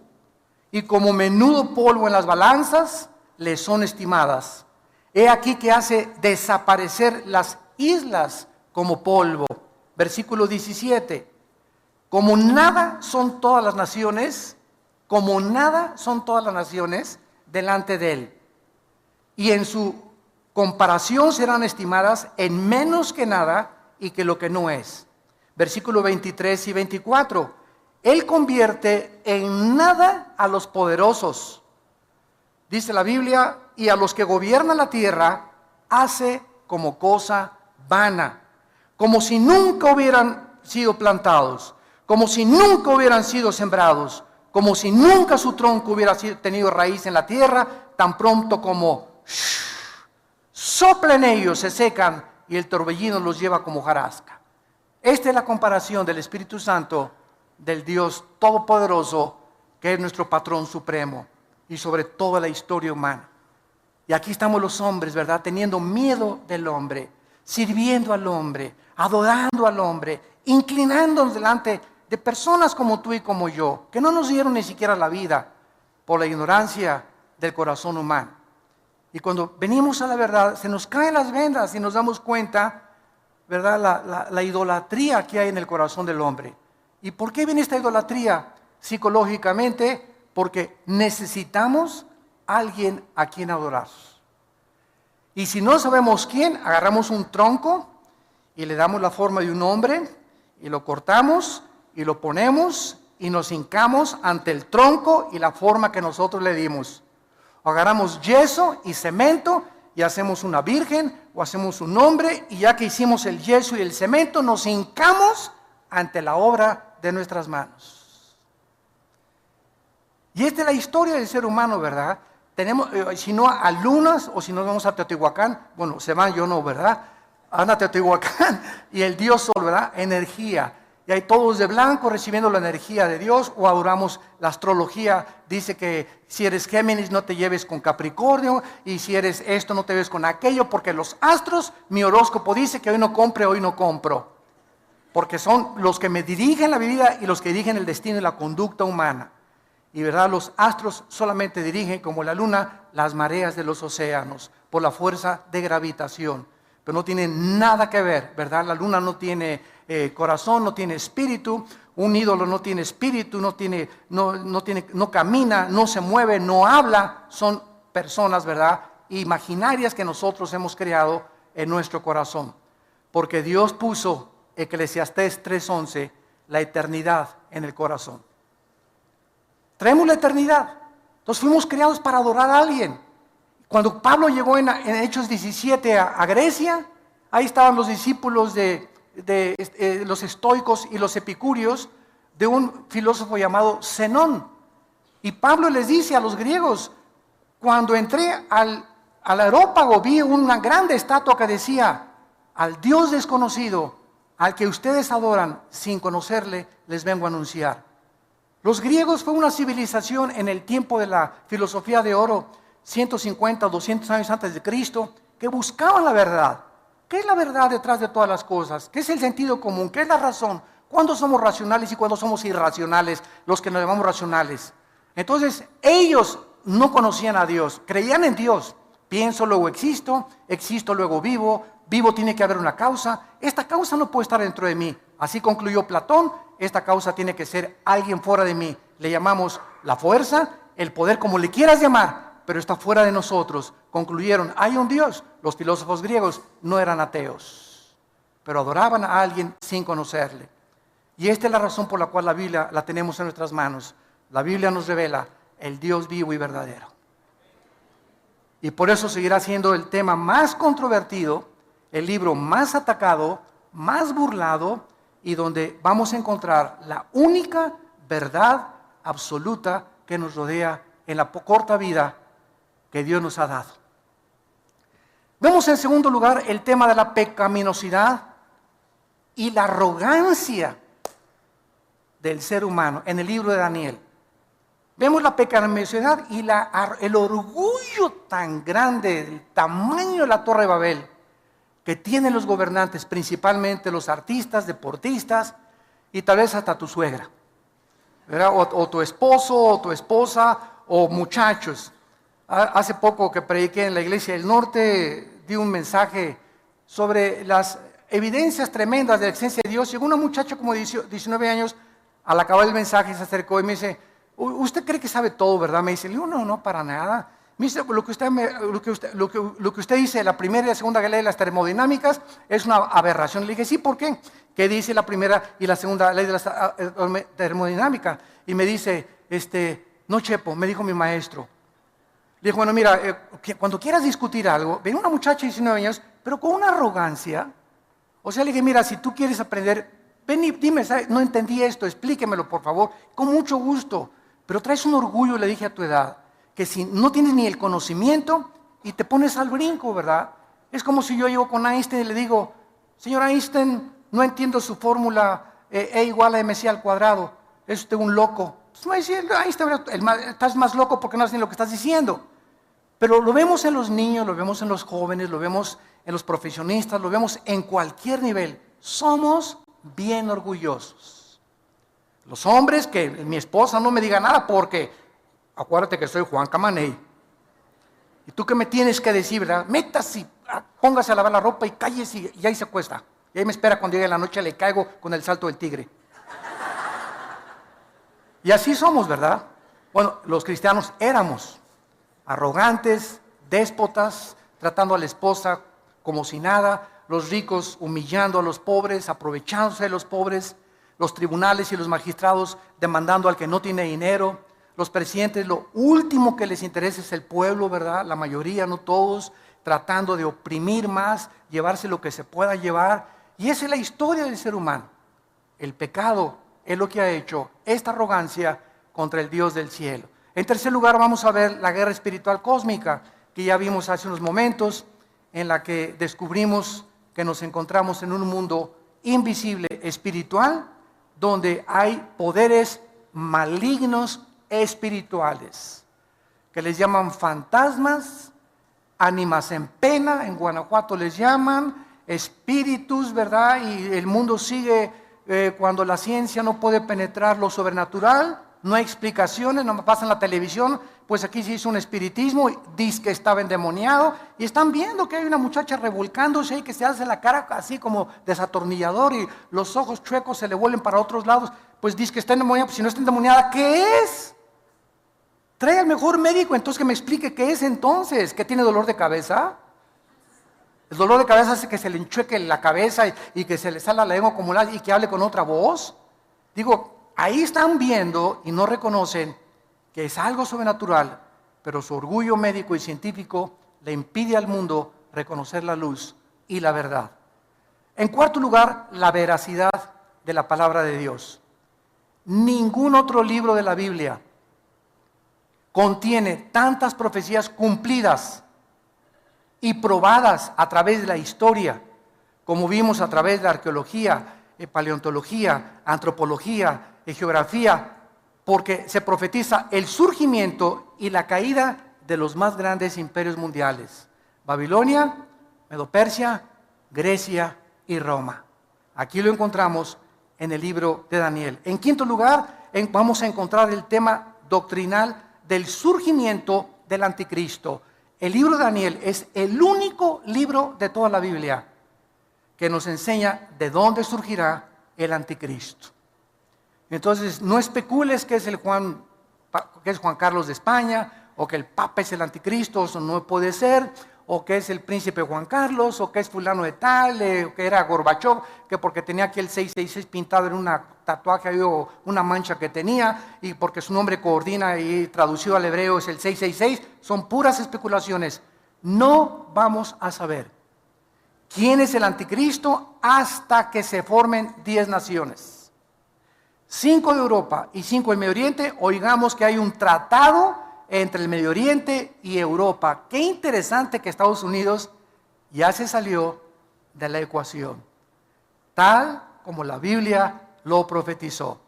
y como menudo polvo en las balanzas le son estimadas. He aquí que hace desaparecer las islas como polvo. Versículo 17, como nada son todas las naciones, como nada son todas las naciones delante de él, y en su comparación serán estimadas en menos que nada y que lo que no es. Versículo 23 y 24, él convierte en nada a los poderosos Dice la Biblia, y a los que gobiernan la tierra hace como cosa vana, como si nunca hubieran sido plantados, como si nunca hubieran sido sembrados, como si nunca su tronco hubiera tenido raíz en la tierra, tan pronto como soplen ellos, se secan y el torbellino los lleva como hojarasca. Esta es la comparación del Espíritu Santo, del Dios Todopoderoso, que es nuestro patrón supremo y sobre toda la historia humana. Y aquí estamos los hombres, ¿verdad? Teniendo miedo del hombre, sirviendo al hombre, adorando al hombre, inclinándonos delante de personas como tú y como yo, que no nos dieron ni siquiera la vida por la ignorancia del corazón humano. Y cuando venimos a la verdad, se nos caen las vendas y nos damos cuenta, ¿verdad? La idolatría que hay en el corazón del hombre. ¿Y por qué viene esta idolatría? Psicológicamente, porque necesitamos alguien a quien adorar. Y si no sabemos quién, agarramos un tronco y le damos la forma de un hombre y lo cortamos y lo ponemos y nos hincamos ante el tronco y la forma que nosotros le dimos. O agarramos yeso y cemento y hacemos una virgen o hacemos un hombre, y ya que hicimos el yeso y el cemento, nos hincamos ante la obra de nuestras manos. Y esta es la historia del ser humano, ¿verdad? Tenemos, si no a lunas, o si nos vamos a Teotihuacán, bueno, se van, yo no, ¿verdad? Anda a Teotihuacán y el Dios Sol, ¿verdad? Energía. Y hay todos de blanco recibiendo la energía de Dios, o adoramos la astrología. Dice que si eres Géminis no te lleves con Capricornio, y si eres esto no te lleves con aquello, porque los astros, mi horóscopo dice que hoy no compre, hoy no compro. Porque son los que me dirigen la vida y los que dirigen el destino y la conducta humana. Y verdad, los astros solamente dirigen, como la luna, las mareas de los océanos, por la fuerza de gravitación. Pero no tiene nada que ver, ¿verdad? La luna no tiene corazón, no tiene espíritu. Un ídolo no tiene espíritu, no camina, no se mueve, no habla. Son personas, ¿verdad?, imaginarias que nosotros hemos creado en nuestro corazón. Porque Dios puso, Eclesiastés 3:11, la eternidad en el corazón. Traemos la eternidad. Entonces fuimos creados para adorar a alguien. Cuando Pablo llegó en Hechos 17 a Grecia, ahí estaban los discípulos de los estoicos y los epicúreos, de un filósofo llamado Zenón. Y Pablo les dice a los griegos: cuando entré al areópago, vi una grande estatua que decía: al Dios desconocido, al que ustedes adoran sin conocerle, les vengo a anunciar. Los griegos fue una civilización en el tiempo de la filosofía de oro, 150, 200 años antes de Cristo, que buscaban la verdad. ¿Qué es la verdad detrás de todas las cosas? ¿Qué es el sentido común? ¿Qué es la razón? ¿Cuándo somos racionales y cuándo somos irracionales, los que nos llamamos racionales? Entonces, ellos no conocían a Dios, creían en Dios. Pienso, luego existo, existo, luego vivo, vivo, tiene que haber una causa. Esta causa no puede estar dentro de mí. Así concluyó Platón, esta causa tiene que ser alguien fuera de mí. Le llamamos la fuerza, el poder, como le quieras llamar, pero está fuera de nosotros. Concluyeron, hay un Dios. Los filósofos griegos no eran ateos, pero adoraban a alguien sin conocerle. Y esta es la razón por la cual la Biblia la tenemos en nuestras manos. La Biblia nos revela el Dios vivo y verdadero. Y por eso seguirá siendo el tema más controvertido, el libro más atacado, más burlado, y donde vamos a encontrar la única verdad absoluta que nos rodea en la corta vida que Dios nos ha dado. Vemos en segundo lugar el tema de la pecaminosidad y la arrogancia del ser humano en el libro de Daniel. Vemos la pecaminosidad y el orgullo tan grande, el tamaño de la Torre de Babel que tienen los gobernantes, principalmente los artistas, deportistas y tal vez hasta tu suegra, ¿verdad? O tu esposo, o tu esposa, o muchachos. Hace poco que prediqué en la Iglesia del Norte, di un mensaje sobre las evidencias tremendas de la existencia de Dios. Llegó una muchacha como de 19 años, al acabar el mensaje se acercó y me dice: ¿usted cree que sabe todo, verdad? Me dice, le digo, no, para nada. Me dice, lo que usted dice, la primera y la segunda ley de las termodinámicas es una aberración. Le dije, sí, ¿por qué? ¿Qué dice la primera y la segunda ley de la termodinámica? Y me dice, no, Chepo, me dijo mi maestro, Le dijo, bueno, mira, cuando quieras discutir algo, ven una muchacha de 19 años, pero con una arrogancia. O sea, le dije, mira, si tú quieres aprender, ven y dime, ¿sabes? No entendí esto, explíquemelo, por favor, con mucho gusto. Pero traes un orgullo, le dije a tu edad, que si no tienes ni el conocimiento y te pones al brinco, ¿verdad? Es como si yo llego con Einstein y le digo, señor Einstein, no entiendo su fórmula E igual a mc al cuadrado, es usted un loco. Pues me dice, Einstein, estás más loco porque no sabes ni lo que estás diciendo. Pero lo vemos en los niños, lo vemos en los jóvenes, lo vemos en los profesionistas, lo vemos en cualquier nivel. Somos bien orgullosos. Los hombres, que mi esposa no me diga nada porque, acuérdate que soy Juan Camaney. Y tú que me tienes que decir, ¿verdad? Métase, póngase a lavar la ropa y cállese y ahí se acuesta. Y ahí me espera cuando llegue la noche, le caigo con el salto del tigre. Y así somos, ¿verdad? Bueno, los cristianos éramos arrogantes, déspotas, tratando a la esposa como si nada, los ricos humillando a los pobres, aprovechándose de los pobres, los tribunales y los magistrados demandando al que no tiene dinero, los presidentes, lo último que les interesa es el pueblo, ¿verdad? La mayoría, no todos, tratando de oprimir más, llevarse lo que se pueda llevar. Y esa es la historia del ser humano. El pecado es lo que ha hecho esta arrogancia contra el Dios del cielo. En tercer lugar, vamos a ver la guerra espiritual cósmica, que ya vimos hace unos momentos, en la que descubrimos que nos encontramos en un mundo invisible espiritual, donde hay poderes malignos espirituales, que les llaman fantasmas, ánimas en pena, en Guanajuato les llaman, espíritus, ¿verdad? Y el mundo sigue cuando la ciencia no puede penetrar lo sobrenatural, no hay explicaciones, no me pasa en la televisión, pues aquí se hizo un espiritismo, dice que estaba endemoniado, y están viendo que hay una muchacha revolcándose y que se hace la cara así como desatornillador y los ojos chuecos se le vuelven para otros lados, pues dice que está endemoniada, pues si no está endemoniada, ¿qué es? Trae al mejor médico, entonces que me explique qué es entonces, ¿que tiene dolor de cabeza? El dolor de cabeza hace que se le enchueque la cabeza y que se le salga la lengua como y que hable con otra voz. Digo, ahí están viendo y no reconocen que es algo sobrenatural, pero su orgullo médico y científico le impide al mundo reconocer la luz y la verdad. En cuarto lugar, la veracidad de la palabra de Dios. Ningún otro libro de la Biblia contiene tantas profecías cumplidas y probadas a través de la historia, como vimos a través de la arqueología, paleontología, antropología, geografía, porque se profetiza el surgimiento y la caída de los más grandes imperios mundiales: Babilonia, Medo-Persia, Grecia y Roma. Aquí lo encontramos en el libro de Daniel. En quinto lugar, vamos a encontrar el tema doctrinal del surgimiento del anticristo. El libro de Daniel es el único libro de toda la Biblia que nos enseña de dónde surgirá el anticristo. Entonces, no especules que es Juan Carlos de España, o que el Papa es el anticristo, eso no puede ser, o que es el príncipe Juan Carlos, o que es fulano de tal, o que era Gorbachov, que porque tenía aquí el 666 pintado en un tatuaje o una mancha que tenía, y porque su nombre coordina y traducido al hebreo es el 666, son puras especulaciones. No vamos a saber quién es el anticristo hasta que se formen 10 naciones. 5 de Europa y 5 del Medio Oriente. Oigamos que hay un tratado entre el Medio Oriente y Europa. Qué interesante que Estados Unidos ya se salió de la ecuación, tal como la Biblia lo profetizó.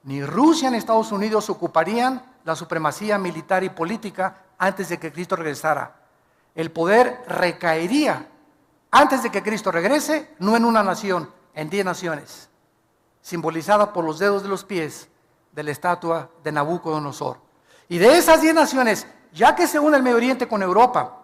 Ni Rusia ni Estados Unidos ocuparían la supremacía militar y política antes de que Cristo regresara. El poder recaería antes de que Cristo regrese, no en una nación, en 10 naciones, simbolizada por los dedos de los pies de la estatua de Nabucodonosor. Y de esas 10 naciones, ya que se une el Medio Oriente con Europa,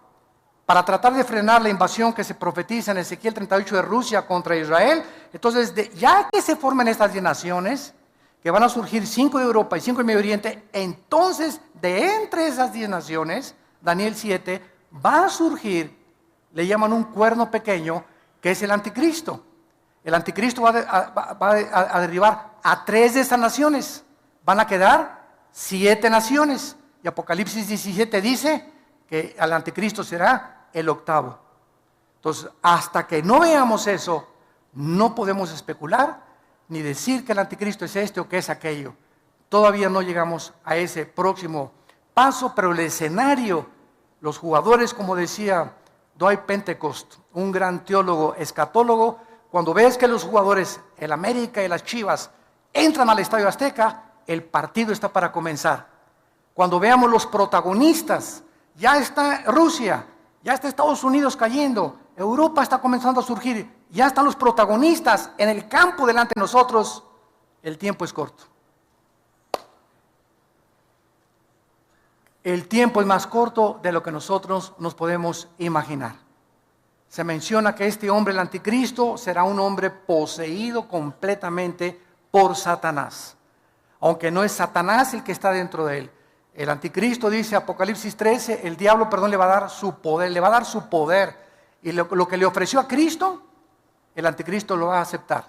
para tratar de frenar la invasión que se profetiza en Ezequiel 38 de Rusia contra Israel, entonces ya que se forman estas 10 naciones, que van a surgir 5 de Europa y 5 del Medio Oriente, entonces de entre esas 10 naciones, Daniel 7, va a surgir, le llaman un cuerno pequeño, que es el anticristo. El anticristo va a derribar a 3 de estas naciones, van a quedar 7 naciones, y Apocalipsis 17 dice que al anticristo será el octavo. Entonces, hasta que no veamos eso, no podemos especular ni decir que el anticristo es este o que es aquello. Todavía no llegamos a ese próximo paso, pero el escenario, los jugadores, como decía Dwight Pentecost, un gran teólogo, escatólogo, cuando ves que los jugadores, el América y las Chivas, entran al Estadio Azteca, el partido está para comenzar. Cuando veamos los protagonistas, ya está Rusia, ya está Estados Unidos cayendo, Europa está comenzando a surgir, ya están los protagonistas en el campo delante de nosotros, el tiempo es corto. El tiempo es más corto de lo que nosotros nos podemos imaginar. Se menciona que este hombre, el anticristo, será un hombre poseído completamente por Satanás. Aunque no es Satanás el que está dentro de él. El anticristo, dice Apocalipsis 13, el diablo, le va a dar su poder, Y lo que le ofreció a Cristo, el anticristo lo va a aceptar.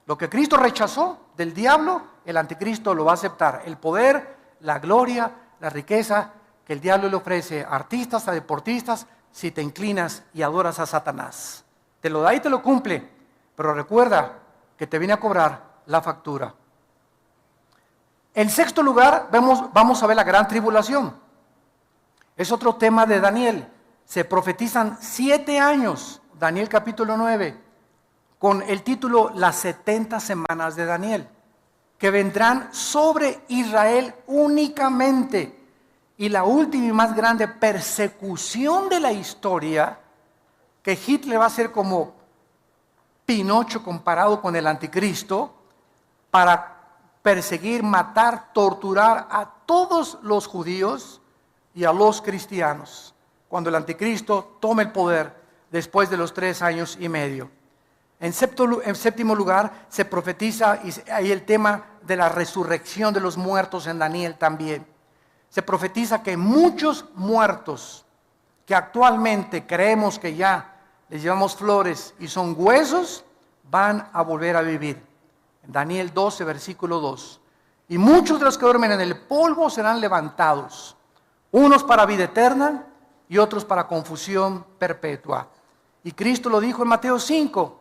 Lo que Cristo rechazó del diablo, el anticristo lo va a aceptar. El poder, la gloria, la riqueza que el diablo le ofrece a artistas, a deportistas, si te inclinas y adoras a Satanás. Te lo da y te lo cumple, pero recuerda que te viene a cobrar la factura. En sexto lugar, vamos a ver la gran tribulación. Es otro tema de Daniel. Se profetizan 7 años, Daniel capítulo 9, con el título Las 70 semanas de Daniel, que vendrán sobre Israel únicamente. Y la última y más grande persecución de la historia, que Hitler va a ser como Pinocho comparado con el anticristo, para perseguir, matar, torturar a todos los judíos y a los cristianos, cuando el anticristo tome el poder después de los 3 años y medio. En séptimo lugar, se profetiza, y hay el tema de la resurrección de los muertos en Daniel también. Se profetiza que muchos muertos que actualmente creemos que ya les llevamos flores y son huesos, van a volver a vivir. En Daniel 12, versículo 2. Y muchos de los que duermen en el polvo serán levantados, unos para vida eterna y otros para confusión perpetua. Y Cristo lo dijo en Mateo 5,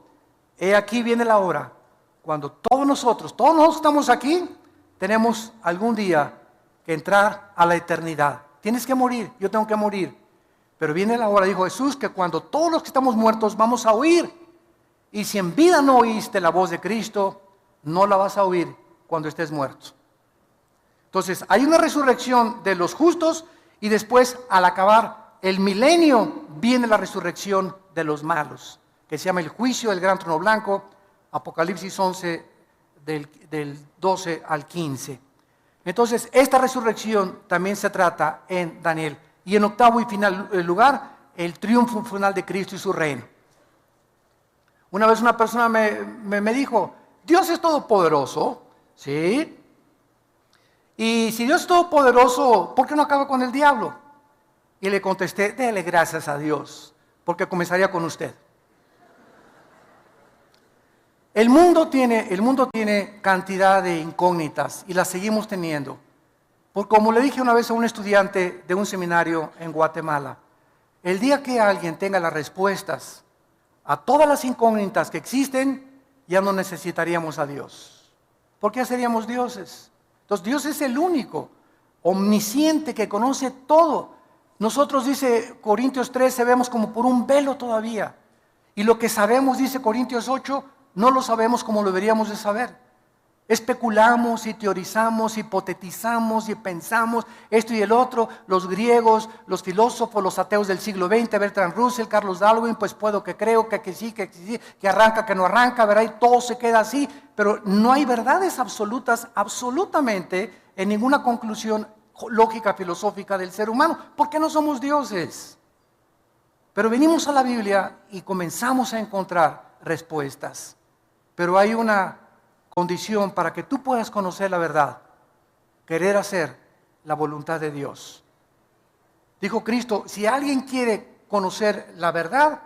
he aquí viene la hora, cuando todos nosotros estamos aquí, tenemos algún día que entrar a la eternidad. Tienes que morir, yo tengo que morir. Pero viene la hora, dijo Jesús, que cuando todos los que estamos muertos vamos a oír. Y si en vida no oíste la voz de Cristo, no la vas a oír cuando estés muerto. Entonces, hay una resurrección de los justos y después, al acabar el milenio, viene la resurrección de los malos, que se llama el juicio del gran trono blanco, Apocalipsis 11, del 12 al 15. Entonces, esta resurrección también se trata en Daniel. Y en octavo y final lugar, el triunfo final de Cristo y su reino. Una vez una persona me dijo, Dios es todopoderoso, ¿sí? Y si Dios es todopoderoso, ¿por qué no acaba con el diablo? Y le contesté, dele gracias a Dios, porque comenzaría con usted. El mundo tiene cantidad de incógnitas y las seguimos teniendo. Porque como le dije una vez a un estudiante de un seminario en Guatemala, el día que alguien tenga las respuestas a todas las incógnitas que existen, ya no necesitaríamos a Dios. ¿Por qué seríamos dioses? Entonces Dios es el único, omnisciente, que conoce todo. Nosotros, dice Corintios 13, vemos como por un velo todavía. Y lo que sabemos, dice Corintios 8, no lo sabemos como lo deberíamos de saber. Especulamos y teorizamos, hipotetizamos y pensamos esto y el otro. Los griegos, los filósofos, los ateos del siglo XX, Bertrand Russell, Carlos Darwin, pues puedo que creo, que sí, que arranca, que no arranca, ¿verdad? Y todo se queda así, pero no hay verdades absolutas, absolutamente, en ninguna conclusión lógica, filosófica del ser humano, porque no somos dioses. Pero venimos a la Biblia y comenzamos a encontrar respuestas. Pero hay una condición para que tú puedas conocer la verdad: querer hacer la voluntad de Dios. Dijo Cristo, si alguien quiere conocer la verdad,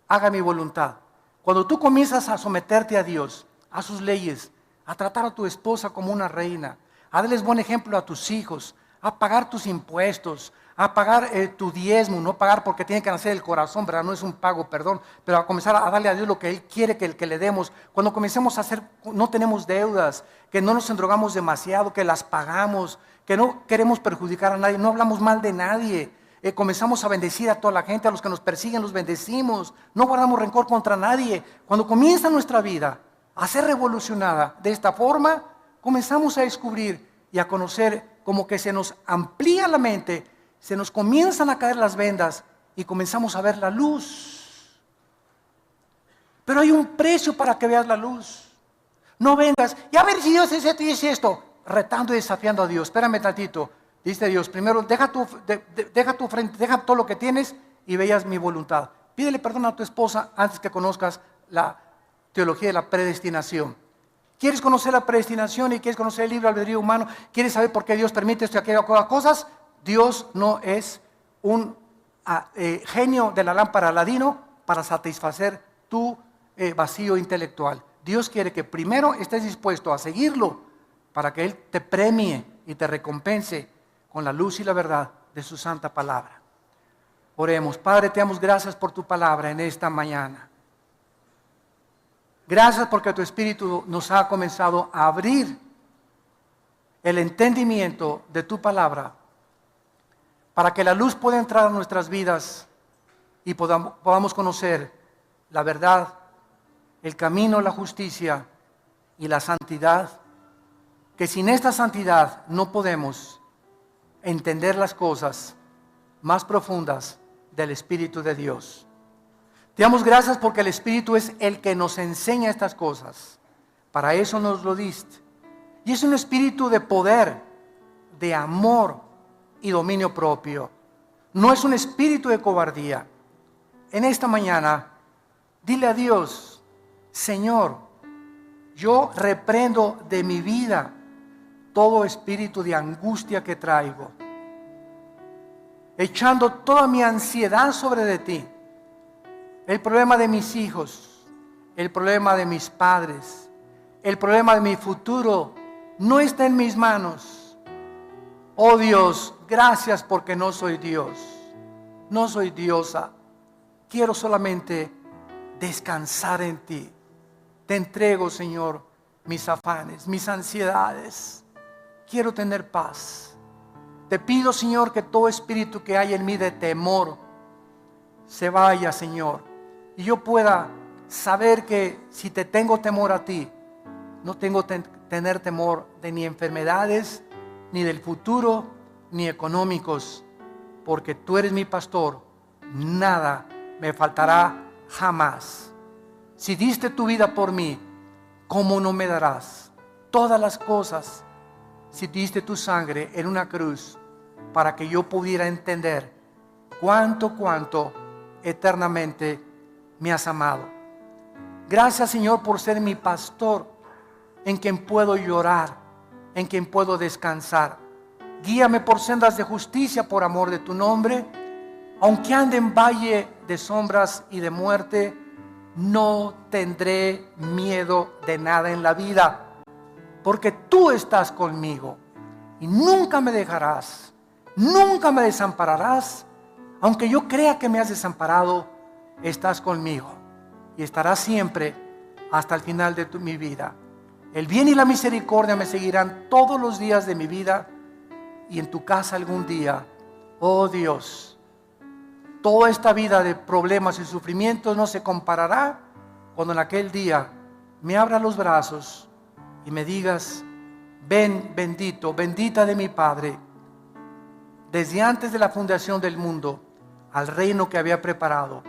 haga mi voluntad. Cuando tú comienzas a someterte a Dios, a sus leyes, a tratar a tu esposa como una reina, a darles buen ejemplo a tus hijos, a pagar tus impuestos, a pagar tu diezmo, no pagar porque tiene que nacer el corazón, ¿verdad? No es un pago, perdón, pero a comenzar a darle a Dios lo que Él quiere que le demos. Cuando comencemos a hacer, no tenemos deudas, que no nos endrogamos demasiado, que las pagamos, que no queremos perjudicar a nadie, no hablamos mal de nadie. Comenzamos a bendecir a toda la gente, a los que nos persiguen los bendecimos, no guardamos rencor contra nadie. Cuando comienza nuestra vida a ser revolucionada de esta forma, comenzamos a descubrir y a conocer como que se nos amplía la mente, se nos comienzan a caer las vendas y comenzamos a ver la luz. Pero hay un precio para que veas la luz. No vengas y a ver si Dios es esto y es esto, retando y desafiando a Dios. Espérame tantito. Dice Dios, primero deja tu frente, deja todo lo que tienes y veas mi voluntad. Pídele perdón a tu esposa antes que conozcas la teología de la predestinación. ¿Quieres conocer la predestinación y quieres conocer el libre albedrío humano? ¿Quieres saber por qué Dios permite esto y aquellas cosas? Dios no es un genio de la lámpara Aladino para satisfacer tu vacío intelectual. Dios quiere que primero estés dispuesto a seguirlo para que Él te premie y te recompense con la luz y la verdad de su santa palabra. Oremos. Padre, te damos gracias por tu palabra en esta mañana. Gracias porque tu Espíritu nos ha comenzado a abrir el entendimiento de tu palabra para que la luz pueda entrar a nuestras vidas y podamos conocer la verdad, el camino, la justicia y la santidad, que sin esta santidad no podemos entender las cosas más profundas del Espíritu de Dios. Te damos gracias porque el Espíritu es el que nos enseña estas cosas. Para eso nos lo diste. Y es un espíritu de poder, de amor y dominio propio. No es un espíritu de cobardía. En esta mañana, dile a Dios, Señor, yo reprendo de mi vida todo espíritu de angustia que traigo, echando toda mi ansiedad sobre de ti. El problema de mis hijos, el problema de mis padres, el problema de mi futuro, no está en mis manos. Oh Dios, gracias porque no soy Dios, no soy diosa. Quiero solamente descansar en ti. Te entrego, Señor, mis afanes, mis ansiedades. Quiero tener paz. Te pido, Señor, que todo espíritu que hay en mí de temor se vaya, Señor. Y yo pueda saber que si te tengo temor a ti, no tengo tener temor de ni enfermedades, ni del futuro, ni económicos. Porque tú eres mi pastor, nada me faltará jamás. Si diste tu vida por mí, ¿cómo no me darás todas las cosas? Si diste tu sangre en una cruz para que yo pudiera entender cuánto eternamente me has amado. Gracias, Señor, por ser mi pastor, en quien puedo llorar, en quien puedo descansar. Guíame por sendas de justicia por amor de tu nombre. Aunque ande en valle de sombras y de muerte, no tendré miedo de nada en la vida, porque tú estás conmigo y nunca me dejarás, nunca me desampararás. Aunque yo crea que me has desamparado, estás conmigo y estarás siempre hasta el final de mi vida. El bien y la misericordia me seguirán todos los días de mi vida, y en tu casa algún día, oh Dios, toda esta vida de problemas y sufrimientos no se comparará cuando en aquel día me abra los brazos y me digas: ven, bendito, bendita de mi Padre, desde antes de la fundación del mundo, al reino que había preparado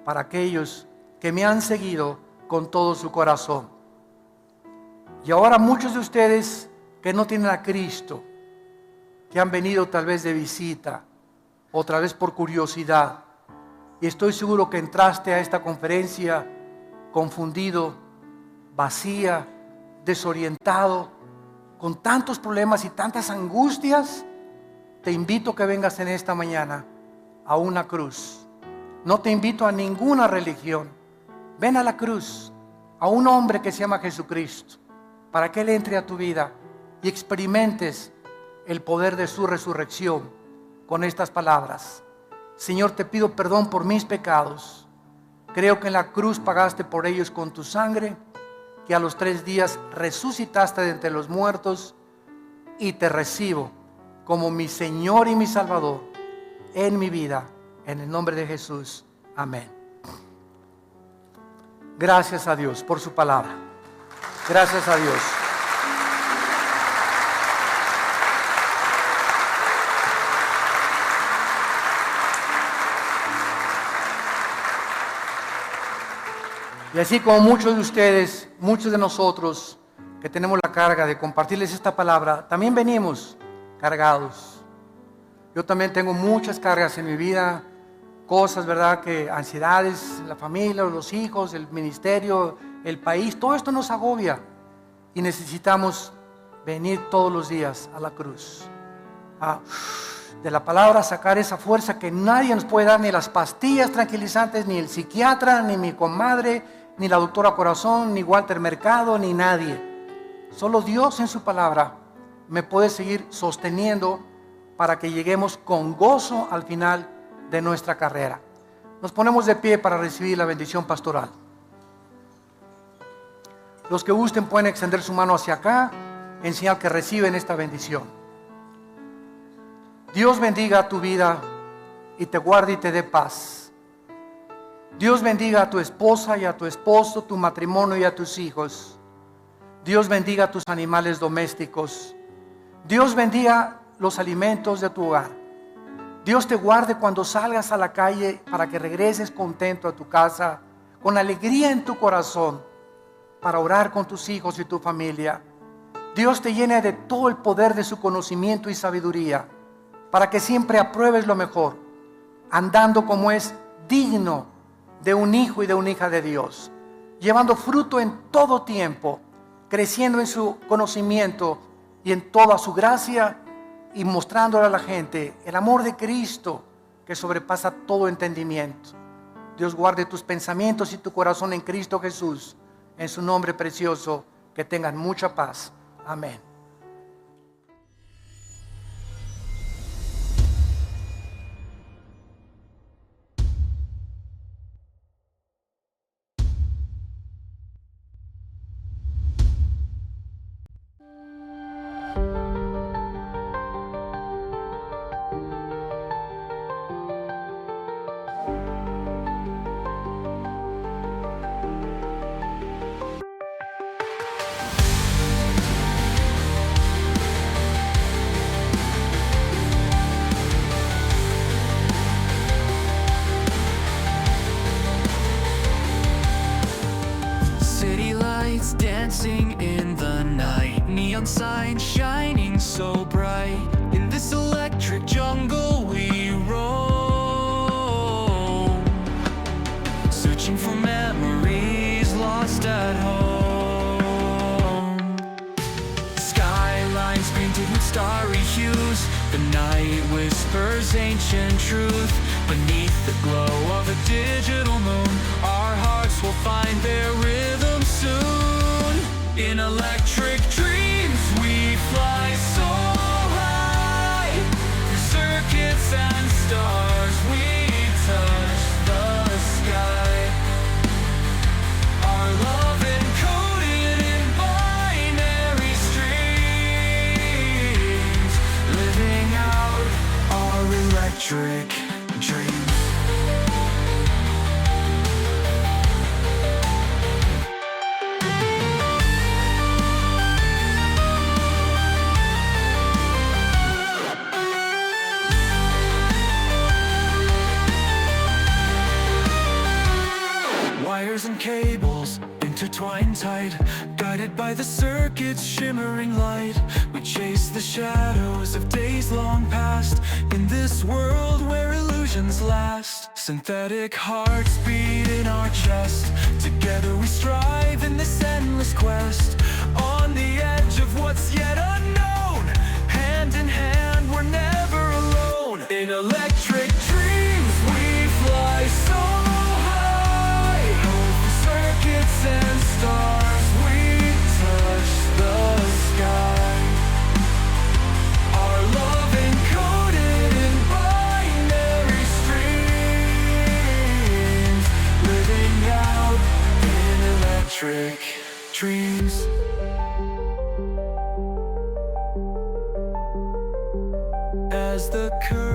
para aquellos que me han seguido con todo su corazón. Y ahora muchos de ustedes que no tienen a Cristo, que han venido tal vez de visita, otra vez por curiosidad, y estoy seguro que entraste a esta conferencia confundido, vacía, desorientado, con tantos problemas y tantas angustias. Te invito a que vengas en esta mañana a una cruz. No te invito a ninguna religión. Ven a la cruz, a un hombre que se llama Jesucristo, para que Él entre a tu vida y experimentes el poder de su resurrección con estas palabras: Señor, te pido perdón por mis pecados. Creo que en la cruz pagaste por ellos con tu sangre, que a los 3 días resucitaste de entre los muertos, y te recibo como mi Señor y mi Salvador en mi vida, en el nombre de Jesús. Amén. Gracias a Dios por su palabra. Gracias a Dios. Y así como muchos de ustedes, muchos de nosotros que tenemos la carga de compartirles esta palabra, también venimos cargados. Yo también tengo muchas cargas en mi vida, cosas, ¿verdad? Que ansiedades, la familia, los hijos, el ministerio, el país, todo esto nos agobia y necesitamos venir todos los días a la cruz. De la palabra sacar esa fuerza que nadie nos puede dar, ni las pastillas tranquilizantes, ni el psiquiatra, ni mi comadre, ni la doctora Corazón, ni Walter Mercado, ni nadie. Solo Dios en su palabra me puede seguir sosteniendo para que lleguemos con gozo al final de nuestra carrera. Nos ponemos de pie para recibir la bendición pastoral. Los que gusten pueden extender su mano hacia acá en señal que reciben esta bendición. Dios bendiga tu vida y te guarde y te dé paz. Dios bendiga a tu esposa y a tu esposo, tu matrimonio y a tus hijos. Dios bendiga a tus animales domésticos. Dios bendiga los alimentos de tu hogar. Dios te guarde cuando salgas a la calle para que regreses contento a tu casa, con alegría en tu corazón, para orar con tus hijos y tu familia. Dios te llene de todo el poder de su conocimiento y sabiduría, para que siempre apruebes lo mejor, andando como es digno de un hijo y de una hija de Dios, llevando fruto en todo tiempo, creciendo en su conocimiento y en toda su gracia, y mostrándole a la gente el amor de Cristo que sobrepasa todo entendimiento. Dios guarde tus pensamientos y tu corazón en Cristo Jesús, en su nombre precioso. Que tengan mucha paz. Amén. Dancing in the night, neon signs shining so bright. In this electric jungle we roam, searching for memories lost at home. Skylines painted with starry hues, the night whispers ancient truth. Beneath the glow of a digital moon, our hearts will find their rhythm soon. In electric dreams we fly so high, through circuits and stars we touch the sky. Our love encoded in binary streams, living out our electric dreams. Wires and cables intertwined tight, guided by the circuit's shimmering light. We chase the shadows of days long past, in this world where illusions last. Synthetic hearts beat in our chest, together we strive in this endless quest. On the edge of what's yet unknown, hand in hand we're never alone. In electric dreams we fly so circuits and stars, we touch the sky. Our love encoded in dreams. As the curtain